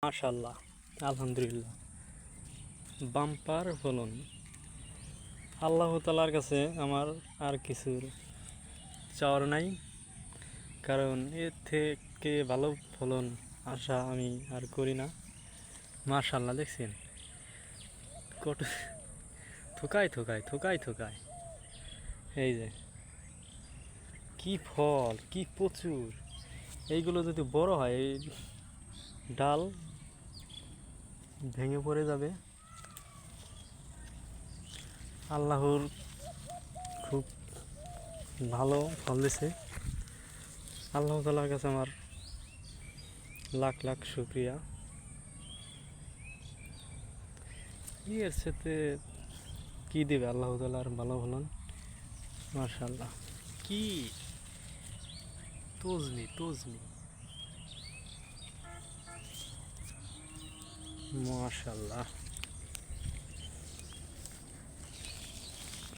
মাশাল্লাহ, আলহামদুলিল্লাহ, বাম্পার ফলন। আল্লাহ তালার কাছে আমার আর কিছুর চাওয়ার নাই, কারণ এর থেকে ভালো ফলন আশা আমি আর করি না। মাশাল্লাহ, দেখছেন কত থোকায় থোকায় থোকায় থোকায়, এই যে কি ফল, কি প্রচুর। এইগুলো যদি বড় হয়, এই ডাল ভেঙে পড়ে যাবে। আল্লাহর খুব ভালো ফল দিছে। আল্লাহ তালার কাছে আমার লাখ লাখ শুক্রিয়া। এর সাথে কি দেবে আল্লাহ তালার ভালো ফলন। মাশাল্লাহ, কি তজনি তজনি, মাশাল্লাহ।